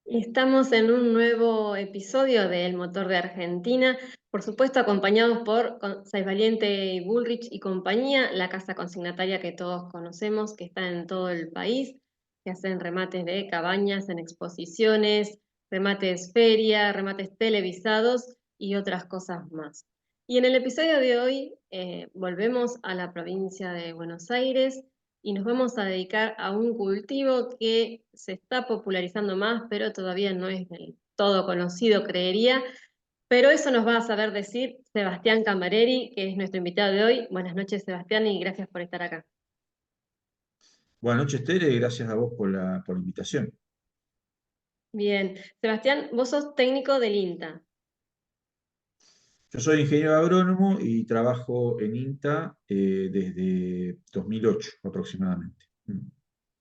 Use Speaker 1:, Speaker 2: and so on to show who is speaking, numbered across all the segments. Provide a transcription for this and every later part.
Speaker 1: Estamos en un nuevo episodio de El Motor de Argentina, por supuesto acompañados por Saiz Valiente y Bullrich y compañía, la casa consignataria que todos conocemos, que está en todo el país, que hacen remates de cabañas en exposiciones, remates feria, remates televisados y otras cosas más. Y en el episodio de hoy volvemos a la provincia de Buenos Aires y nos vamos a dedicar a un cultivo que se está popularizando más, pero todavía no es del todo conocido, creería. Pero eso nos va a saber decir Sebastián Cambareri, que es nuestro invitado de hoy. Buenas noches, Sebastián, y gracias por estar acá.
Speaker 2: Buenas noches, Tere, y gracias a vos por la invitación.
Speaker 1: Bien, Sebastián, vos sos técnico del INTA.
Speaker 2: Yo soy ingeniero agrónomo y trabajo en INTA desde 2008 aproximadamente.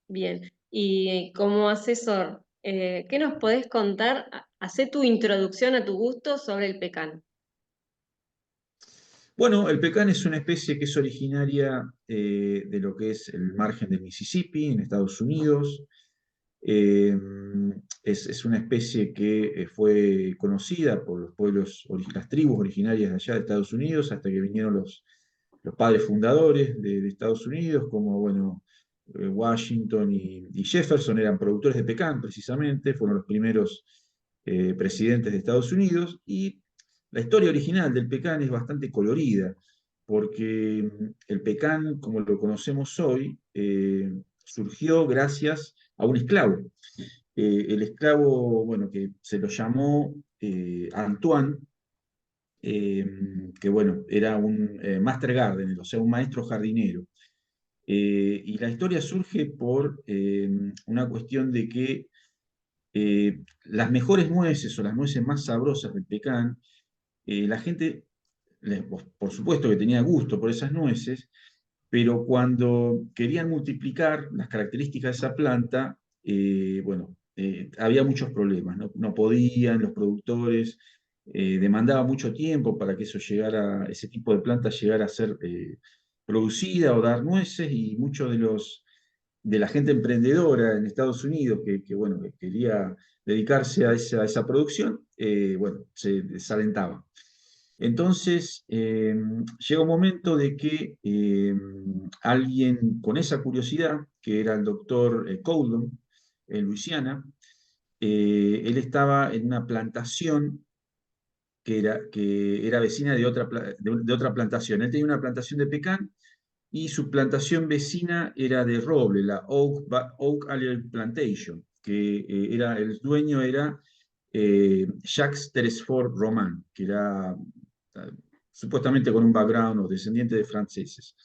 Speaker 1: Bien, y como asesor, ¿qué nos podés contar? Hacé tu introducción a tu gusto sobre el pecan.
Speaker 2: Bueno, el pecan es una especie que es originaria de lo que es el margen del Mississippi en Estados Unidos. Eh, es una especie que fue conocida por los pueblos, las tribus originarias de allá de Estados Unidos, hasta que vinieron los padres fundadores de Estados Unidos, como bueno, Washington y Jefferson eran productores de pecan precisamente, fueron los primeros presidentes de Estados Unidos, y la historia original del pecan es bastante colorida, porque el pecan, como lo conocemos hoy, surgió gracias a un esclavo. El esclavo, bueno, que se lo llamó Antoine, que bueno, era un master gardener, o sea, un maestro jardinero. Y la historia surge por una cuestión de que las mejores nueces o las nueces más sabrosas del pecan, la gente, por supuesto que tenía gusto por esas nueces, pero cuando querían multiplicar las características de esa planta, bueno, había muchos problemas, no podían, los productores, demandaba mucho tiempo para que eso llegara, ese tipo de planta llegara a ser producida o dar nueces, y muchos de la gente emprendedora en Estados Unidos bueno, que quería dedicarse a esa producción, bueno, se desalentaban. Entonces, llega un momento de que alguien con esa curiosidad, que era el doctor Coulon, en Luisiana, él estaba en una plantación que era vecina de otra plantación. Él tenía una plantación de pecan y su plantación vecina era de roble, la Oak Alley Plantation, que el dueño era Jacques Teresfort Roman, que era supuestamente con un background o descendiente de franceses.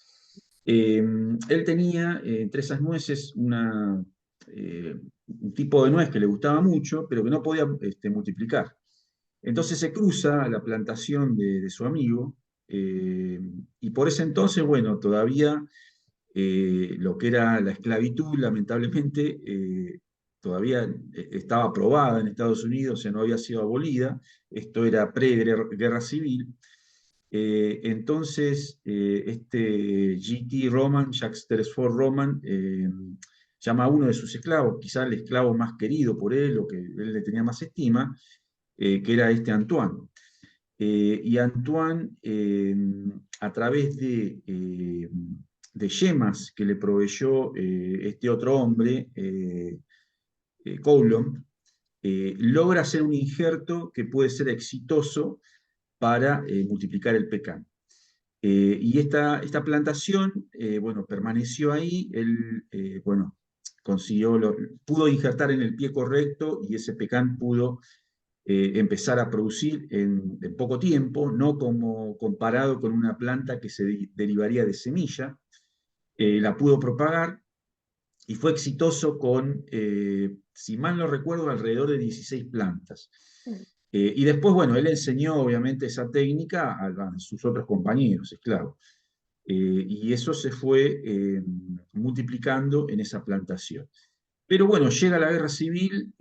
Speaker 2: Él tenía entre esas nueces un tipo de nuez que le gustaba mucho, pero que no podía multiplicar. Entonces se cruza a la plantación de su amigo, eh, y por ese entonces, bueno, todavía lo que era la esclavitud, lamentablemente, todavía estaba aprobada en Estados Unidos, o sea, no había sido abolida. Esto era pre-guerra civil. Entonces, este G.T. Roman, Jacques Teresfort Roman, llama a uno de sus esclavos, quizá el esclavo más querido por él o que él le tenía más estima, que era este Antoine. Y Antoine, a través de yemas que le proveyó este otro hombre, Coulomb, logra hacer un injerto que puede ser exitoso para multiplicar el pecan. Y esta plantación, bueno, permaneció ahí. Él, bueno, pudo injertar en el pie correcto, y ese pecan pudo empezar a producir en poco tiempo, no como comparado con una planta que se derivaría de semilla. La pudo propagar y fue exitoso con, si mal no recuerdo, alrededor de 16 plantas. Y después, bueno, él enseñó obviamente esa técnica a sus otros compañeros esclavos. Y eso se fue multiplicando en esa plantación. Pero bueno, llega la guerra civil,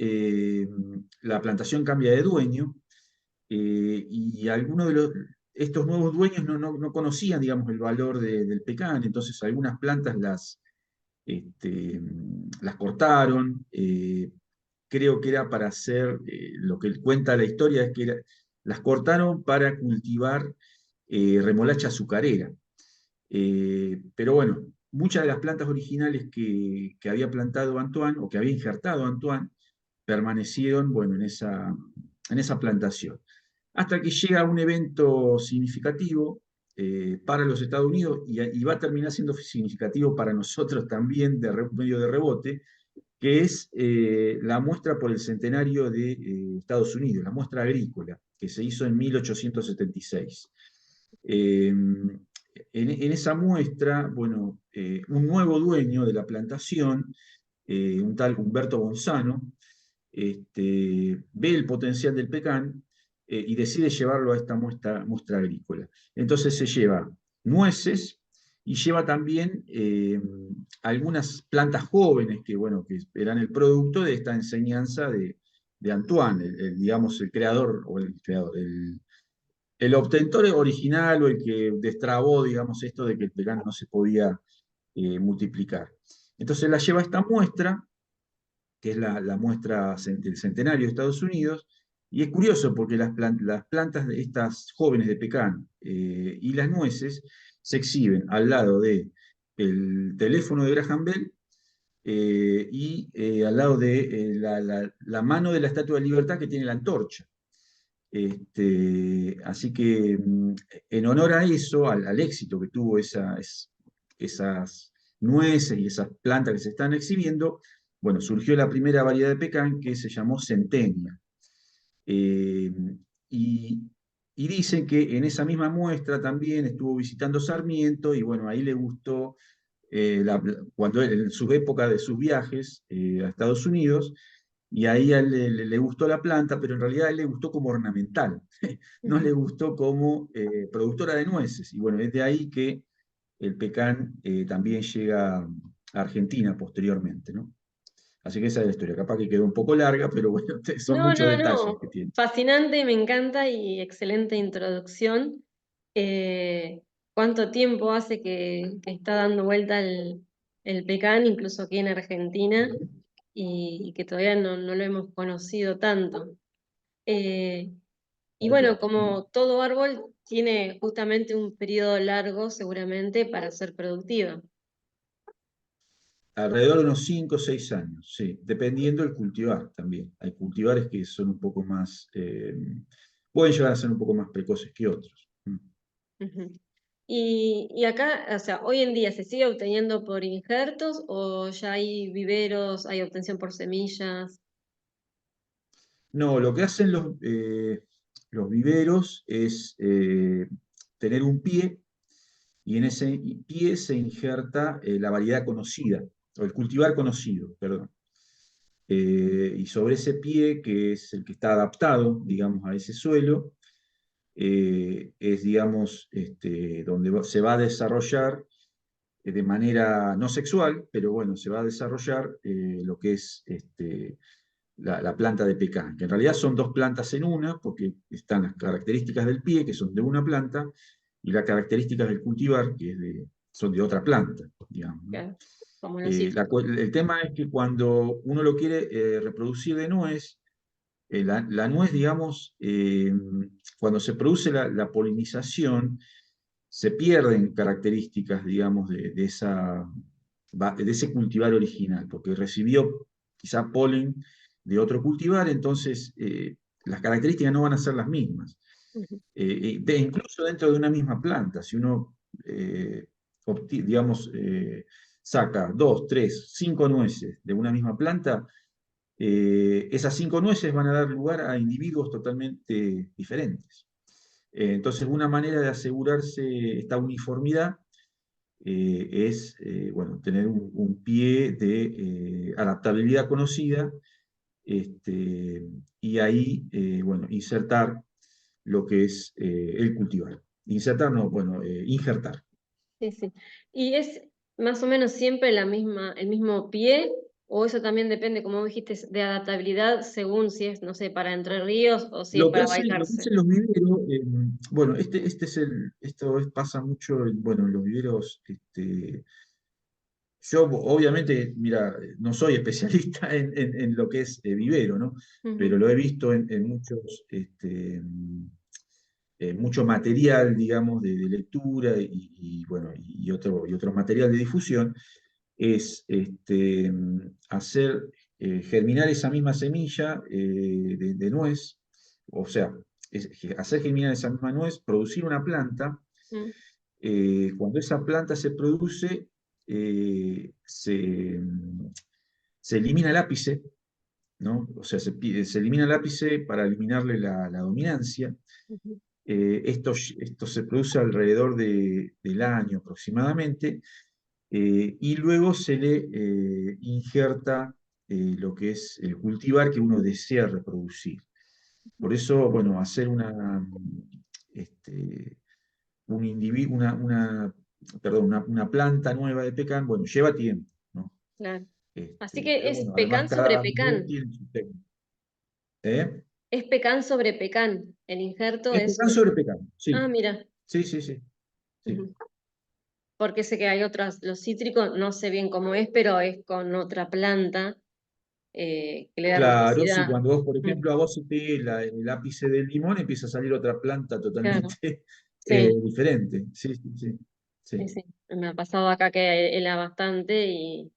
Speaker 2: la plantación cambia de dueño, y algunos estos nuevos dueños no conocían, digamos, el valor del pecan. Entonces algunas plantas las cortaron, creo que era para hacer, lo que cuenta la historia es que las cortaron para cultivar remolacha azucarera. Pero bueno, muchas de las plantas originales que había plantado Antoine, o que había injertado Antoine, permanecieron, bueno, en esa plantación. Hasta que llega un evento significativo para los Estados Unidos y va a terminar siendo significativo para nosotros también, medio de rebote, que es la muestra por el centenario de Estados Unidos, la muestra agrícola, que se hizo en 1876. En esa muestra, bueno, un nuevo dueño de la plantación, un tal Humberto Bonzano, ve el potencial del pecan y decide llevarlo a esta muestra agrícola. Entonces se lleva nueces y lleva también algunas plantas jóvenes que, bueno, que eran el producto de esta enseñanza de Antoine, digamos, el creador, o el obtentor original o el que destrabó, digamos, esto de que el pecan no se podía multiplicar. Entonces la lleva a esta muestra, que es la muestra del centenario de Estados Unidos, y es curioso porque las plantas de estas jóvenes de pecan y las nueces se exhiben al lado del teléfono de Graham Bell y al lado de la mano de la Estatua de Libertad que tiene la antorcha. Así que en honor a eso, al éxito que tuvo esas nueces y esas plantas que se están exhibiendo, bueno, surgió la primera variedad de pecan que se llamó centenia. Eh, y, y dicen que en esa misma muestra también estuvo visitando Sarmiento y bueno, ahí le gustó, cuando en su época de sus viajes a Estados Unidos, y ahí a él le gustó la planta, pero en realidad a él le gustó como ornamental, no le gustó como productora de nueces. Y bueno, es de ahí que el pecan también llega a Argentina posteriormente, ¿no? Así que esa es la historia. Capaz que quedó un poco larga, pero bueno, son
Speaker 1: No,
Speaker 2: muchos
Speaker 1: no,
Speaker 2: detalles
Speaker 1: no.
Speaker 2: que tiene.
Speaker 1: Fascinante, me encanta y excelente introducción. ¿Cuánto tiempo hace que está dando vuelta el pecan, incluso aquí en Argentina, y que todavía no lo hemos conocido tanto? Eh, y
Speaker 2: Tal cual.
Speaker 1: bueno, como todo árbol, tiene justamente un periodo largo seguramente para ser productiva.
Speaker 2: Alrededor de unos 5 o 6 años, sí, dependiendo del cultivar también. Hay cultivares que son un poco más, pueden llegar a ser un poco más precoces que otros.
Speaker 1: Ujú. Y acá, o sea, hoy en día, ¿se sigue obteniendo por injertos o ya hay viveros, hay obtención por semillas?
Speaker 2: No, lo que hacen los viveros es tener un pie y en ese pie se injerta la variedad conocida, o el cultivar conocido, perdón. Y sobre ese pie, que es el que está adaptado, digamos, a ese suelo, es, digamos, donde se va a desarrollar de manera no sexual, pero bueno, se va a desarrollar lo que es la planta de pecan, que en realidad son dos plantas en una, porque están las características del pie, que son de una planta, y las características del cultivar, que son de otra planta, digamos, ¿no?
Speaker 1: Claro, como los cítricos.
Speaker 2: El tema es que cuando uno lo quiere reproducir de nuez, la nuez, digamos, cuando se produce la polinización, se pierden características, digamos, de ese cultivar original, porque recibió quizá polen de otro cultivar, entonces las características no van a ser las mismas.
Speaker 1: Ujú.
Speaker 2: Incluso dentro de una misma planta, si uno, digamos, saca 2, 3, 5 nueces de una misma planta, esas 5 nueces van a dar lugar a individuos totalmente diferentes. Entonces, una manera de asegurarse esta uniformidad es bueno, tener un pie de adaptabilidad conocida y ahí bueno, insertar lo que es el cultivar. Insertar, no, bueno, injertar.
Speaker 1: Sí, sí. ¿Y es más o menos siempre el mismo pie? ¿O eso también depende, como dijiste, de adaptabilidad según si es, no sé, para Entre Ríos o si es para
Speaker 2: Lo que
Speaker 1: Balcarce?
Speaker 2: hacen los viveros, bueno, pasa mucho bueno, en los viveros Yo obviamente, mira, no soy especialista en lo que es vivero, ¿no? Pero
Speaker 1: Ujú,
Speaker 2: lo he visto en muchos, mucho material, digamos, de lectura bueno, y otro material de difusión, es hacer germinar esa misma semilla de nuez, o sea, hacer germinar esa misma nuez, producir una planta.
Speaker 1: mm,
Speaker 2: Cuando esa planta se produce, se elimina el ápice, ¿no? O sea, se elimina el ápice para eliminarle la dominancia.
Speaker 1: ujú.
Speaker 2: Esto se produce alrededor del año aproximadamente, y luego se le injerta lo que es el cultivar que uno desea reproducir. Por eso, bueno, hacer este, un individuo, perdón, una planta nueva de pecan, bueno, lleva tiempo, ¿no?
Speaker 1: Claro. Así que
Speaker 2: Pero
Speaker 1: es
Speaker 2: bueno, además
Speaker 1: pecan sobre
Speaker 2: cada nivel
Speaker 1: pecan.
Speaker 2: tiene su técnica. ¿Eh?
Speaker 1: Es pecan sobre pecan. El injerto
Speaker 2: Es
Speaker 1: es...
Speaker 2: pecan sobre pecan,
Speaker 1: Ah,
Speaker 2: sí,
Speaker 1: mira.
Speaker 2: sí, sí, sí, sí.
Speaker 1: Ujú. Porque sé que hay otras, los cítricos, no sé bien cómo es, pero es con otra planta que le da
Speaker 2: Claro, sí,
Speaker 1: rugosidad.
Speaker 2: cuando vos, por
Speaker 1: Mm,
Speaker 2: ejemplo, a vos se te el ápice del limón, empieza a salir otra planta
Speaker 1: claro,
Speaker 2: totalmente
Speaker 1: sí,
Speaker 2: diferente. Sí, sí, sí,
Speaker 1: sí,
Speaker 2: sí.
Speaker 1: sí. Me ha pasado acá que hela bastante y,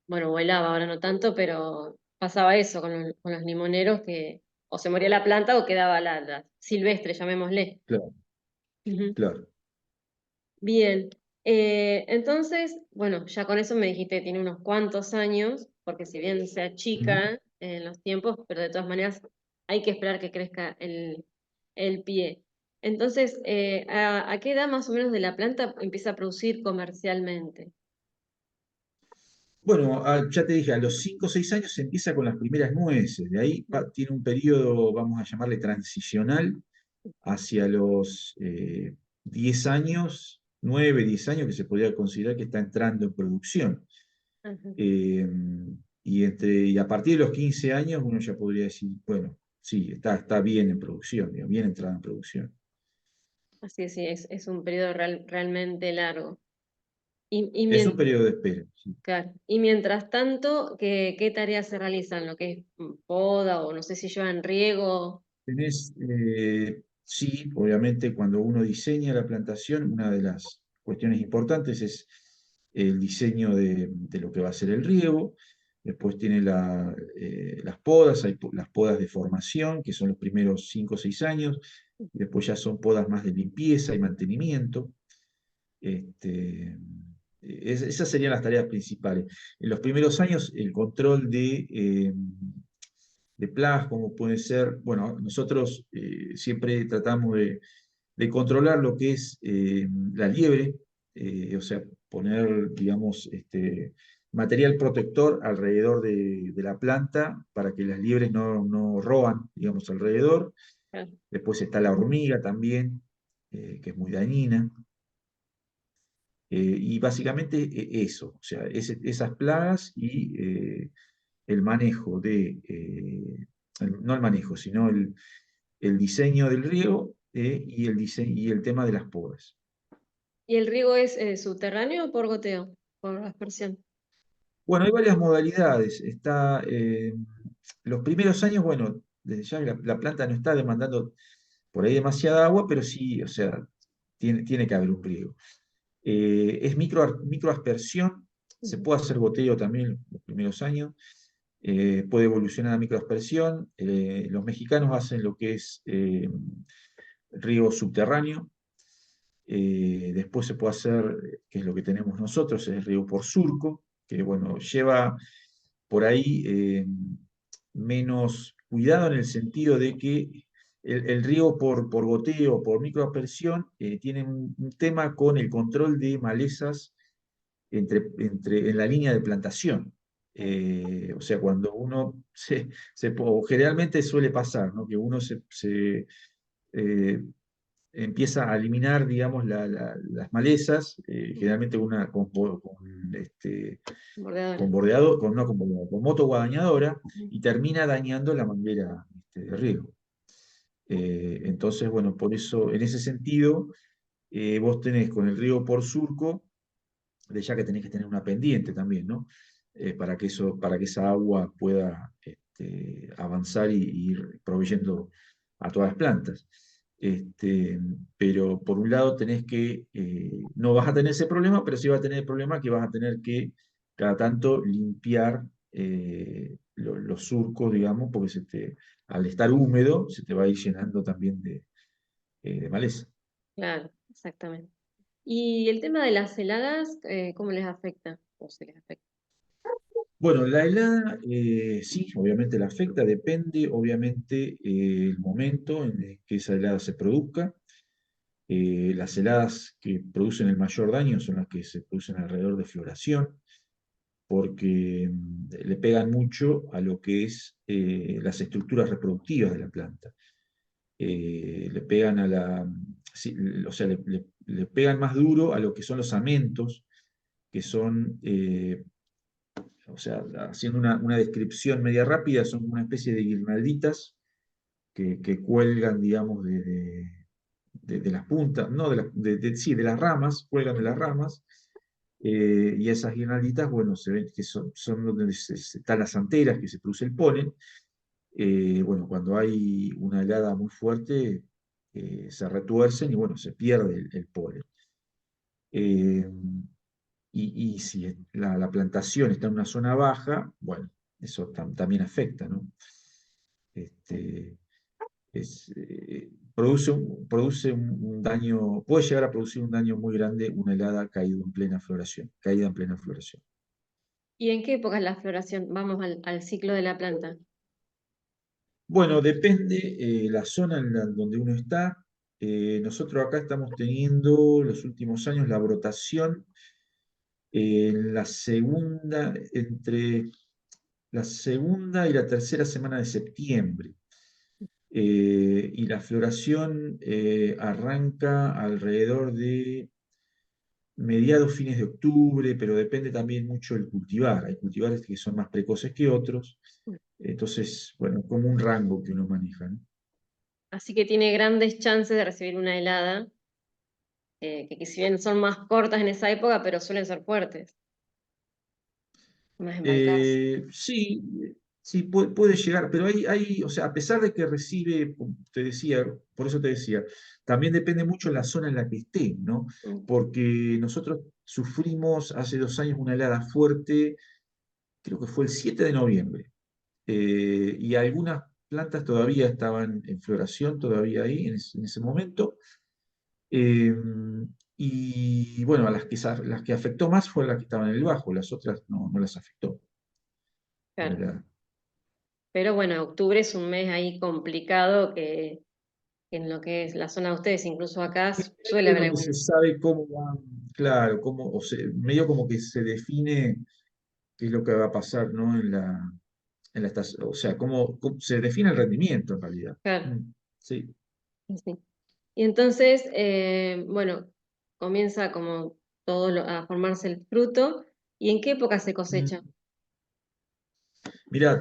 Speaker 1: bueno, helaba, ahora no tanto, pero pasaba eso con los limoneros que o se moría la planta o quedaba la silvestre, llamémosle.
Speaker 2: Claro,
Speaker 1: Ujú.
Speaker 2: claro.
Speaker 1: Bien, entonces, bueno, ya con eso me dijiste que tiene unos cuantos años, porque si bien sea
Speaker 2: Ujú.
Speaker 1: chica en los tiempos, pero de todas maneras hay que esperar que crezca el pie. Entonces, ¿a qué edad más o menos de la planta empieza a producir comercialmente?
Speaker 2: Bueno, ya te dije, a los 5 o 6 años se empieza con las primeras nueces. De ahí tiene un periodo, vamos a llamarle transicional, hacia los 10 años, 9, 10 años, que se podría considerar que está entrando en producción.
Speaker 1: Ajá.
Speaker 2: Eh, y a partir de los 15 años uno ya podría decir, bueno, sí, está bien en producción, digamos, bien entrada en producción.
Speaker 1: Así es, sí, es un periodo realmente largo. Y,
Speaker 2: Es un periodo de espera. Sí.
Speaker 1: claro. Y mientras tanto, ¿qué tareas se realizan? Lo que es poda o no sé si llevan riego.
Speaker 2: Sí, obviamente cuando uno diseña la plantación, una de las cuestiones importantes es el diseño de lo que va a ser el riego. Después tiene las podas, las podas de formación, que son los primeros 5 o 6 años. Y después ya son podas más de limpieza y mantenimiento. Este, Esas serían las tareas principales. En los primeros años, el control de plagas, como puede ser, bueno, nosotros siempre tratamos de controlar lo que es la liebre, o sea, poner, digamos, material protector alrededor de la planta para que las liebres no roban, digamos, alrededor.
Speaker 1: Claro.
Speaker 2: Después está la hormiga también, que es muy dañina. Y básicamente eso, o sea, esas plagas y el manejo no el manejo, sino el diseño del riego y el tema de las podas.
Speaker 1: ¿Y el riego es subterráneo o por goteo? Por aspersión.
Speaker 2: Bueno, hay varias modalidades. Los primeros años, bueno, desde ya la planta no está demandando por ahí demasiada agua, pero sí, o sea, tiene que haber un riego. Es microaspersión, se
Speaker 1: Ujú.
Speaker 2: puede hacer goteo también los primeros años, puede evolucionar a microaspersión. Los mexicanos hacen lo que es riego subterráneo. Después se puede hacer, que es lo que tenemos nosotros, es riego por surco, que bueno, lleva por ahí menos cuidado en el sentido de que el riego por goteo, por microaspersión, tiene un tema con el control de malezas en la línea de plantación. O sea, cuando uno o generalmente suele pasar, ¿no? Que uno eh, empieza a eliminar, digamos, las malezas, generalmente
Speaker 1: Bordeadora.
Speaker 2: con bordeador, con, no, con, bordeador, con moto guadañadora,
Speaker 1: Ujú.
Speaker 2: y termina dañando la manguera de riego. Entonces, bueno, por eso, en ese sentido, vos tenés con el riego por surco, de ya que tenés que tener una pendiente también, ¿no? Para que esa agua pueda avanzar y ir proveyendo a todas las plantas. Este, pero por un lado tenés que, no vas a tener ese problema, pero sí vas a tener el problema que vas a tener que cada tanto limpiar los surcos, digamos, porque al estar húmedo se te va a ir llenando también de maleza.
Speaker 1: Claro, exactamente. ¿Y el tema de las heladas, cómo les afecta? ¿O se les afecta?
Speaker 2: Bueno, la helada sí, obviamente la afecta, depende obviamente el momento en el que esa helada se produzca. Las heladas que producen el mayor daño son las que se producen alrededor de floración, porque le pegan mucho a lo que es las estructuras reproductivas de la planta. Le pegan a sí, o sea, le pegan más duro a lo que son los amentos, que son o sea, haciendo una descripción media rápida, son una especie de guirnalditas que cuelgan, digamos, de las puntas, no, sí, de las ramas, cuelgan de las ramas, y esas guirnalditas, bueno, se ven que son donde están las anteras que se produce el polen. Bueno, cuando hay una helada muy fuerte, se retuercen y bueno, se pierde el polen. Eh, y si la plantación está en una zona baja, bueno, eso también afecta, ¿no? Este, produce un daño, puede llegar a producir un daño muy grande una helada caída en plena floración.
Speaker 1: ¿Y en qué época es la floración? Vamos al ciclo de la planta.
Speaker 2: Bueno, depende la zona donde uno está. Nosotros acá estamos teniendo los últimos años la brotación en entre la segunda y la tercera semana de septiembre. Y la floración arranca alrededor de mediados, fines de octubre, pero depende también mucho del cultivar. Hay cultivares que son más precoces que otros. Entonces, bueno, como un rango que uno maneja, ¿no?
Speaker 1: Así que tiene grandes chances de recibir una helada, que si bien son más cortas en esa época, pero suelen ser fuertes, más embalcadas.
Speaker 2: Sí, sí, puede llegar, pero o sea, a pesar de que recibe, como te decía, por eso te decía, también depende mucho la zona en la que esté, ¿no?
Speaker 1: Mm,
Speaker 2: Porque nosotros sufrimos hace 2 años una helada fuerte, creo que fue el 7 de noviembre, y algunas plantas todavía estaban en floración, todavía ahí en ese momento. eh, y bueno, a las que afectó más fue las que estaban en el bajo, las otras no las afectó la
Speaker 1: claro.
Speaker 2: helada.
Speaker 1: Pero bueno, octubre es un mes ahí complicado que en lo que es la zona de ustedes, incluso acá, suele
Speaker 2: Es
Speaker 1: haber
Speaker 2: donde se
Speaker 1: algún.
Speaker 2: sabe cómo van, claro, medio como que se define qué es lo que va a pasar, ¿no? En la estación, o sea, cómo se define el rendimiento en realidad.
Speaker 1: Claro,
Speaker 2: Mm, sí.
Speaker 1: sí. Y entonces, bueno, comienza como a formarse el fruto. ¿Y en qué época se cosecha?
Speaker 2: Mm. Mirá,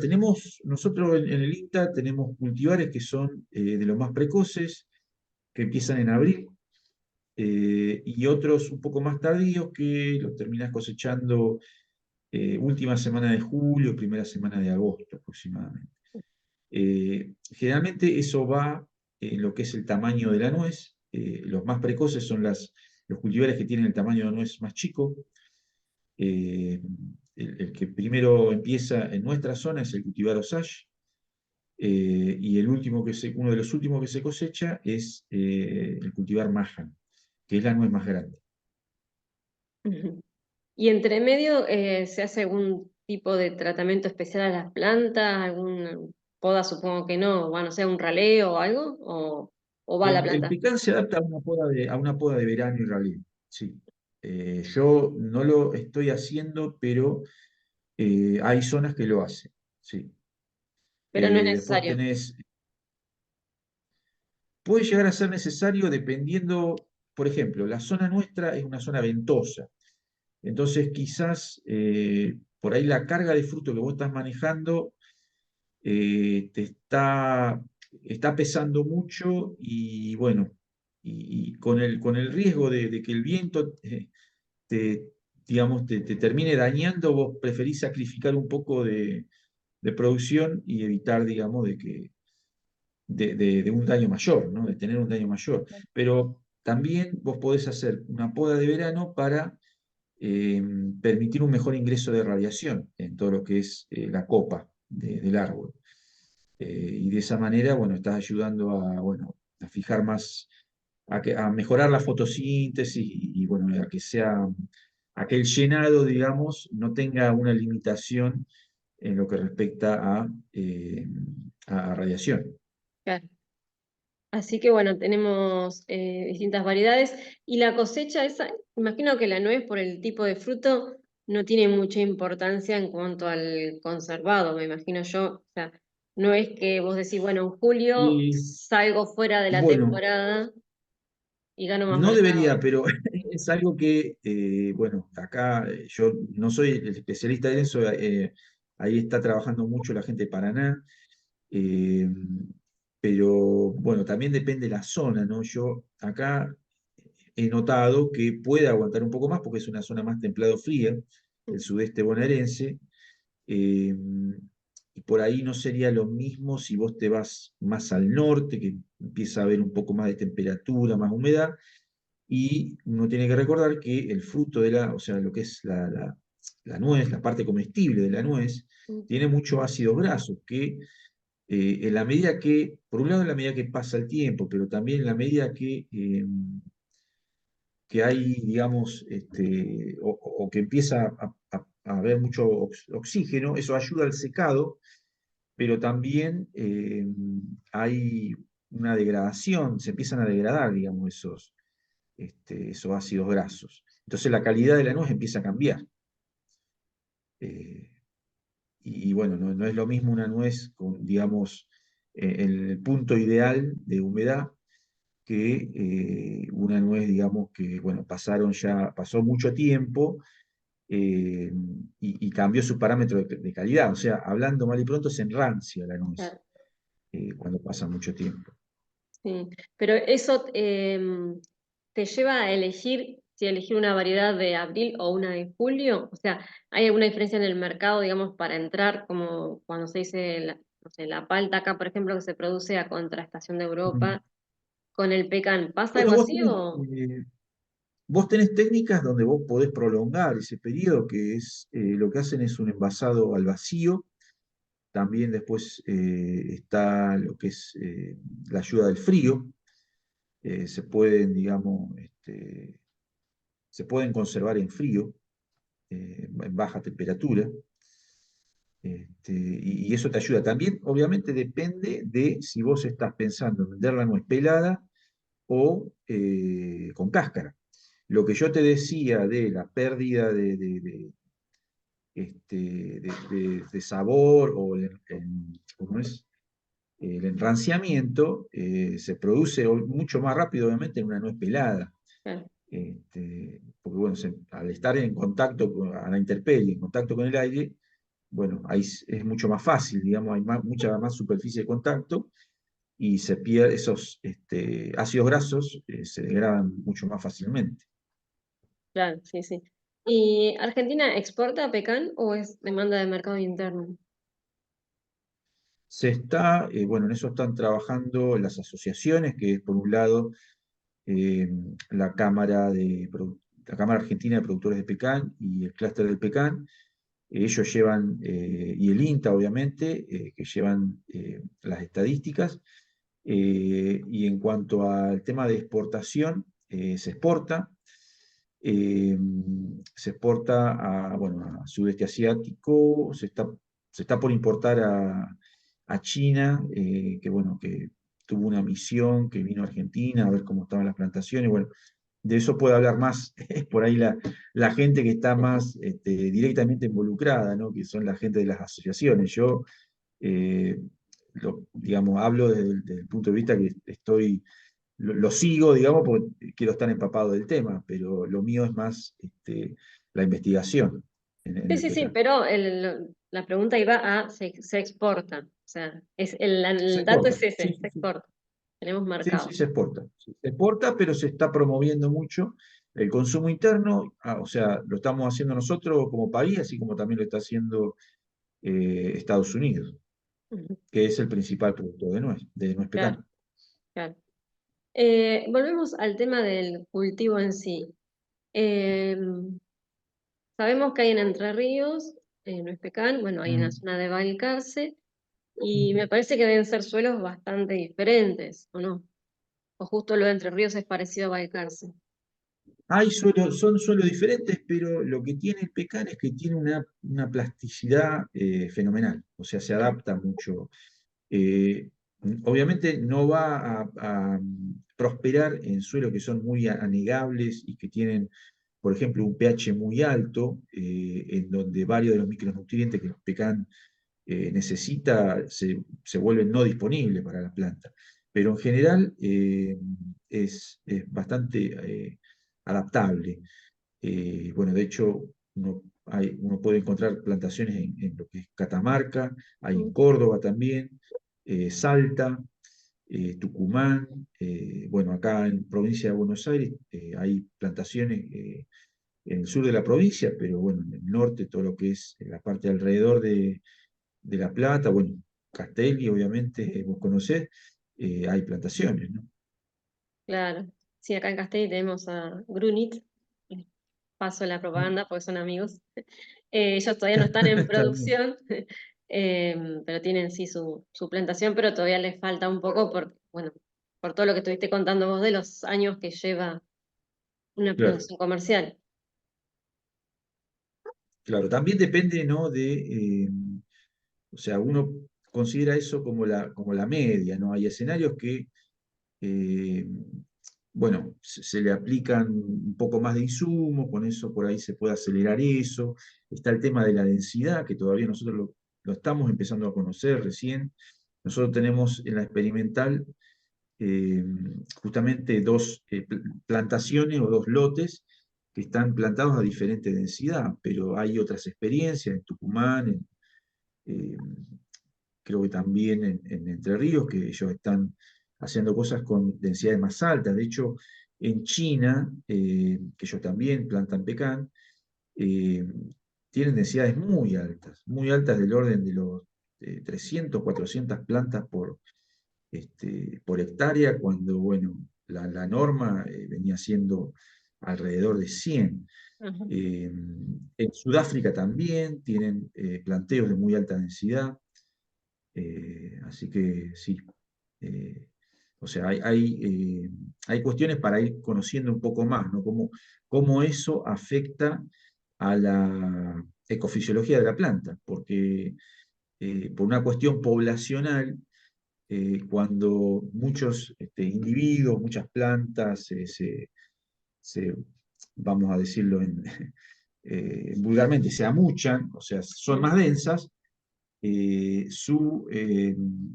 Speaker 2: nosotros en el INTA tenemos cultivares que son de los más precoces, que empiezan en abril, y otros un poco más tardíos que los terminás cosechando última semana de julio, primera semana de agosto aproximadamente. Generalmente eso va en lo que es el tamaño de la nuez. Los más precoces son los cultivares que tienen el tamaño de nuez más chico. Eh, el que primero empieza en nuestra zona es el cultivar Osage. Y uno de los últimos que se cosecha es el cultivar Mahan, que es la nuez más grande.
Speaker 1: Ujú. Y entre medio, ¿se hace algún tipo de tratamiento especial a las plantas? ¿Algún poda? Supongo que no. Bueno, sea un raleo o algo, o va la
Speaker 2: El
Speaker 1: planta.
Speaker 2: picán se adapta a una poda de verano y raleo, sí. Yo no lo estoy haciendo, pero hay zonas que lo hacen, sí.
Speaker 1: Pero no es
Speaker 2: Después
Speaker 1: necesario.
Speaker 2: puede llegar a ser necesario dependiendo, por ejemplo, la zona nuestra es una zona ventosa, entonces quizás por ahí la carga de fruto que vos estás manejando te está pesando mucho y bueno, y con el riesgo de que el viento te, digamos, te termine dañando, vos preferís sacrificar un poco de producción y evitar, digamos, de un daño mayor, ¿no? De tener un daño mayor. Pero también vos podés hacer una poda de verano para eh, permitir un mejor ingreso de radiación en todo lo que es la copa del árbol. Y de esa manera, bueno, estás ayudando a, bueno, a fijar más, a mejorar la fotosíntesis bueno, a que sea, a que el llenado, digamos, no tenga una limitación en lo que respecta a radiación.
Speaker 1: Claro. Así que bueno, tenemos distintas variedades. Y la cosecha esa, imagino que la nuez por el tipo de fruto no tiene mucha importancia en cuanto al conservado, me imagino yo. O sea, no es que vos decís, bueno, en julio
Speaker 2: Y
Speaker 1: salgo fuera de la
Speaker 2: bueno,
Speaker 1: temporada y gano más
Speaker 2: no
Speaker 1: mercado.
Speaker 2: debería, pero es algo que, bueno, acá yo no soy el especialista en eso, ahí está trabajando mucho la gente de Paraná, eh, pero bueno, también depende de la zona, ¿no? Yo acá he notado que puede aguantar un poco más porque es una zona más templado-fría, el sudeste bonaerense, eh, y por ahí no sería lo mismo si vos te vas más al norte, que empieza a haber un poco más de temperatura, más humedad, y uno tiene que recordar que el fruto de o sea, lo que es la nuez, la parte comestible de la nuez, tiene muchos ácidos grasos que en la medida que, por un lado en la medida que pasa el tiempo, pero también en la medida que hay, digamos, o que empieza a haber mucho oxígeno, eso ayuda al secado, pero también hay una degradación, se empiezan a degradar, digamos, esos ácidos grasos. Entonces la calidad de la nuez empieza a cambiar. Eh, bueno, no es lo mismo una nuez con, digamos, el punto ideal de humedad que una nuez, digamos, que, bueno, pasó mucho tiempo y cambió su parámetro de calidad. O sea, hablando mal y pronto, se enrancia la nuez
Speaker 1: Claro,
Speaker 2: cuando pasa mucho tiempo.
Speaker 1: sí. Pero eso te lleva a elegir si elegir una variedad de abril o una de julio. O sea, ¿hay alguna diferencia en el mercado, digamos, para entrar, como cuando se dice, no sé, la palta acá, por ejemplo, que se produce a contraestación de
Speaker 2: Mm.
Speaker 1: Europa, con el pecan? ¿Pasa
Speaker 2: Bueno,
Speaker 1: algo así o...?
Speaker 2: vos tenés técnicas donde vos podés prolongar ese periodo, que es lo que hacen es un envasado al vacío. También después está lo que es la ayuda del frío. Se pueden, digamos, se pueden conservar en frío, en baja temperatura. Y eso te ayuda. También, obviamente, depende de si vos estás pensando en vender la nuez pelada o con cáscara. Lo que yo te decía de la pérdida de sabor o ¿cómo es? El enranciamiento se produce mucho más rápido, obviamente, en una nuez pelada.
Speaker 1: Claro,
Speaker 2: Porque bueno, al estar en contacto a la intemperie, en contacto con el aire, bueno, ahí es mucho más fácil, digamos, hay mucha más superficie de contacto y se pierde esos ácidos grasos, se degradan mucho más fácilmente.
Speaker 1: claro, sí, sí. ¿Y Argentina exporta pecan o es demanda de mercado interno?
Speaker 2: Bueno, en eso están trabajando las asociaciones, que es por un lado eh, la la Cámara Argentina de Productores de Pecan y el Clúster del Pecan. Ellos llevan, y el INTA obviamente, que llevan las estadísticas. Y en cuanto al tema de exportación, eh, se exporta bueno, a sudeste asiático, se está por importar a China, que bueno, que tuvo una misión, que vino a Argentina a ver cómo estaban las plantaciones. Bueno, de eso puede hablar más por ahí la gente que está más directamente involucrada, ¿no? Que son la gente de las asociaciones. Yo, eh, digamos, hablo desde el punto de vista que lo sigo, digamos, porque quiero estar empapado del tema, pero lo mío es más la investigación en
Speaker 1: Sí,
Speaker 2: el
Speaker 1: sí, sí,
Speaker 2: PECAN.
Speaker 1: pero la pregunta iba a, se exporta. O sea,
Speaker 2: Se
Speaker 1: el dato
Speaker 2: exporta,
Speaker 1: es ese,
Speaker 2: sí,
Speaker 1: se
Speaker 2: sí, sí.
Speaker 1: exporta. Tenemos
Speaker 2: Sí, sí,
Speaker 1: mercado.
Speaker 2: se exporta. Sí, se exporta, pero se está promoviendo mucho. el consumo interno, o sea, lo estamos haciendo nosotros como país, así como también lo está haciendo Estados Unidos,
Speaker 1: Ujú.
Speaker 2: que es el principal productor de nuez
Speaker 1: Claro,
Speaker 2: pecan.
Speaker 1: claro. Volvemos al tema del cultivo en sí. Eh, Sabemos que hay en Entre Ríos, nuez pecan, bueno, hay en la
Speaker 2: Mm.
Speaker 1: zona de Balcarce, y me parece que deben ser suelos bastante diferentes, ¿o no? O justo lo de Entre Ríos es parecido a Balcarce.
Speaker 2: Son suelos diferentes, pero lo que tiene el pecan es que tiene una plasticidad fenomenal, o sea, se adapta mucho. Eh, Obviamente no va a prosperar en suelos que son muy anegables y que tienen, por ejemplo, un pH muy alto, en donde varios de los micronutrientes que el pecan necesita se vuelven no disponibles para la planta. Pero en general es bastante adaptable. Bueno, de hecho, uno puede encontrar plantaciones en lo que es Catamarca, hay en
Speaker 1: Mm.
Speaker 2: Córdoba también, Salta, Tucumán, bueno, acá en provincia de Buenos Aires hay plantaciones en el sur de la provincia, pero bueno, en el norte, todo lo que es la parte alrededor de La Plata, bueno, Castelli, obviamente, vos conocés, hay plantaciones, ¿no?
Speaker 1: Claro. Sí, acá en Castelli tenemos a Grunit. Paso la
Speaker 2: Mm.
Speaker 1: propaganda porque son amigos. Ellos todavía no están en
Speaker 2: Está bien.
Speaker 1: producción, pero tienen sí su plantación, pero todavía les falta un poco bueno, por todo lo que estuviste contando vos de los años que lleva una
Speaker 2: Claro,
Speaker 1: producción comercial.
Speaker 2: claro. También depende, ¿no? O sea, uno considera eso como la media, ¿no? Hay escenarios que, eh, bueno, se le aplican un poco más de insumos, con eso por ahí se puede acelerar eso. Está el tema de la densidad, que todavía nosotros lo estamos empezando a conocer recién. Nosotros tenemos en la experimental eh, justamente dos plantaciones o dos lotes que están plantados a diferente densidad, pero hay otras experiencias en Tucumán, eh, creo que también en Entre Ríos, que ellos están haciendo cosas con densidades más altas. De hecho, en China, que ellos también plantan pecan, eh, tienen densidades muy altas del orden de los 300, 400 plantas por hectárea, cuando, bueno, la norma venía siendo alrededor de 100.
Speaker 1: Ajá.
Speaker 2: En Sudáfrica también tienen planteos de muy alta densidad, así que sí. eh, o sea, hay cuestiones para ir conociendo un poco más, ¿no? Cómo eso afecta a la ecofisiología de la planta, porque por una cuestión poblacional, cuando muchos individuos, muchas plantas vamos a decirlo vulgarmente, se amuchan, o sea, son
Speaker 1: Mm.
Speaker 2: más densas, su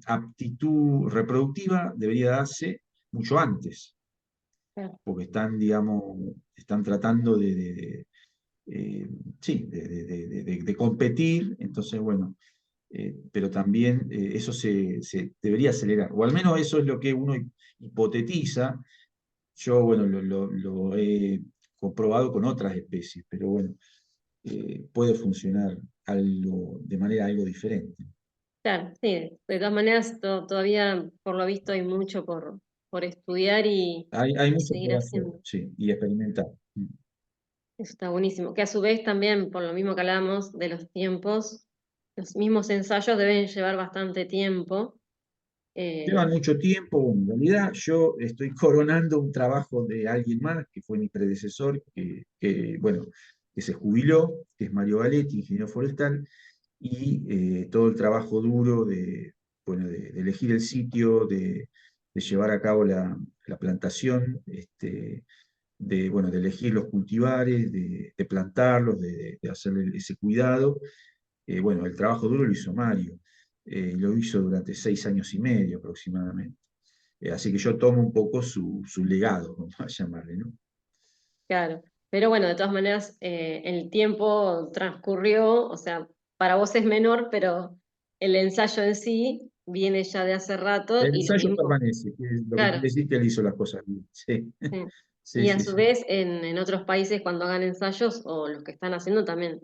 Speaker 2: aptitud reproductiva debería darse mucho antes,
Speaker 1: Claro.
Speaker 2: porque están, digamos, están tratando eh, sí, de competir, entonces, bueno, pero también eso se debería acelerar, o al menos eso es lo que uno hipotetiza. Yo, bueno, lo he comprobado con otras especies, pero bueno, puede funcionar de manera algo diferente.
Speaker 1: Claro, sí. De todas maneras, todavía, por lo visto, hay mucho por estudiar
Speaker 2: Hay
Speaker 1: y
Speaker 2: mucho
Speaker 1: seguir
Speaker 2: por hacer,
Speaker 1: haciendo.
Speaker 2: sí, y experimentar. Mm.
Speaker 1: Eso está buenísimo. Que a su vez también, por lo mismo que hablábamos de los tiempos, los mismos ensayos deben llevar bastante tiempo.
Speaker 2: Llevan
Speaker 1: Eh,
Speaker 2: mucho tiempo, en realidad yo estoy coronando un trabajo de alguien más, que fue mi predecesor, bueno, que se jubiló, que es Mario Galetti, ingeniero forestal, y todo el trabajo duro bueno, de elegir el sitio, de llevar a cabo la plantación, bueno, de elegir los cultivares, de plantarlos, de hacer ese cuidado. Bueno, el trabajo duro lo hizo Mario, lo hizo durante 6 años y medio aproximadamente. Así que yo tomo un poco su legado, vamos a llamarle, ¿no?
Speaker 1: claro. Pero bueno, de todas maneras, el tiempo transcurrió, o sea, para vos es menor, pero el ensayo en sí viene ya de hace rato
Speaker 2: El
Speaker 1: y lo
Speaker 2: ensayo
Speaker 1: mismo.
Speaker 2: permanece, que es lo que quiere
Speaker 1: Claro,
Speaker 2: decir que él hizo las cosas bien. Sí.
Speaker 1: sí.
Speaker 2: Sí,
Speaker 1: Y a
Speaker 2: sí,
Speaker 1: su
Speaker 2: sí,
Speaker 1: vez, en otros países, cuando hagan ensayos, o los que están haciendo también,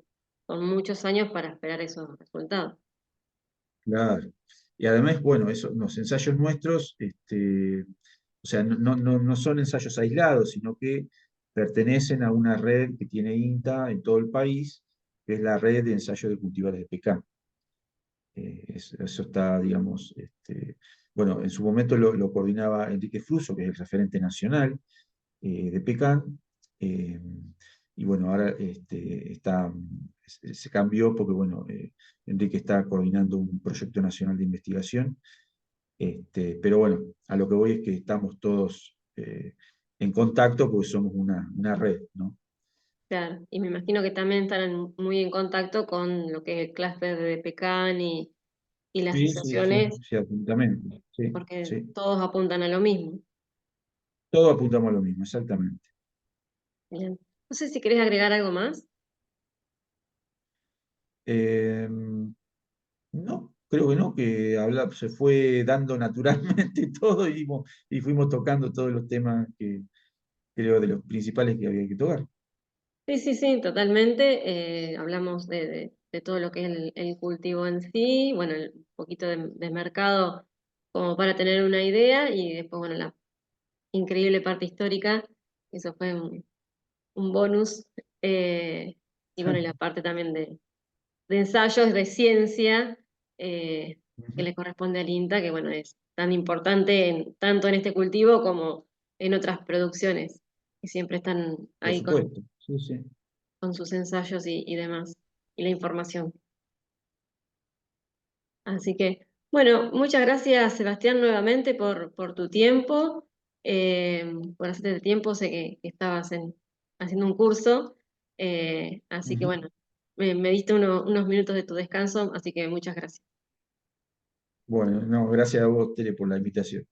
Speaker 1: son muchos años para esperar esos resultados.
Speaker 2: claro. Y además, bueno, eso, los ensayos nuestros, o sea, no son ensayos aislados, sino que pertenecen a una red que tiene INTA en todo el país, que es la red de ensayos de cultivares de pecan. Eso está, digamos, bueno, en su momento lo coordinaba Enrique Fruso, que es el referente nacional de pecan, eh, y bueno, ahora se cambió porque, bueno, Enrique está coordinando un proyecto nacional de investigación, pero bueno, a lo que voy es que estamos todos en contacto porque somos una red, ¿no?
Speaker 1: Claro, y me imagino que también están muy en contacto con lo que es el clúster de Pecan y las
Speaker 2: Sí, sí, sí,
Speaker 1: asociaciones,
Speaker 2: sí, absolutamente. Sí,
Speaker 1: porque
Speaker 2: sí.
Speaker 1: todos apuntan a lo mismo.
Speaker 2: Todos apuntamos a lo mismo, exactamente.
Speaker 1: Bien. No sé si querés agregar algo más.
Speaker 2: Eh, no, creo que no, que se fue dando naturalmente todo y fuimos tocando todos los temas que creo de los principales que había que tocar.
Speaker 1: Sí, sí, sí, totalmente. Hablamos de todo lo que es el cultivo en sí, bueno, un poquito de mercado como para tener una idea y después, bueno, la increíble parte histórica, eso fue un bonus. eh, y bueno, y la parte también de ensayos de ciencia que
Speaker 2: Ujú.
Speaker 1: le corresponde al INTA, que bueno, es tan importante tanto en este cultivo como en otras producciones, que siempre están
Speaker 2: Por
Speaker 1: ahí
Speaker 2: supuesto, sí, sí.
Speaker 1: con sus ensayos y demás, y la información. Así que, bueno, muchas gracias, Sebastián, nuevamente por tu tiempo, por hacerte el tiempo, sé que estabas haciendo un curso, así que
Speaker 2: Ujú.
Speaker 1: bueno, me diste unos minutos de tu descanso, así que muchas gracias.
Speaker 2: Bueno, no, gracias a vos, Tere, por la invitación.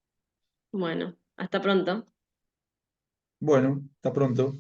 Speaker 1: Bueno, hasta pronto.
Speaker 2: Bueno, hasta pronto.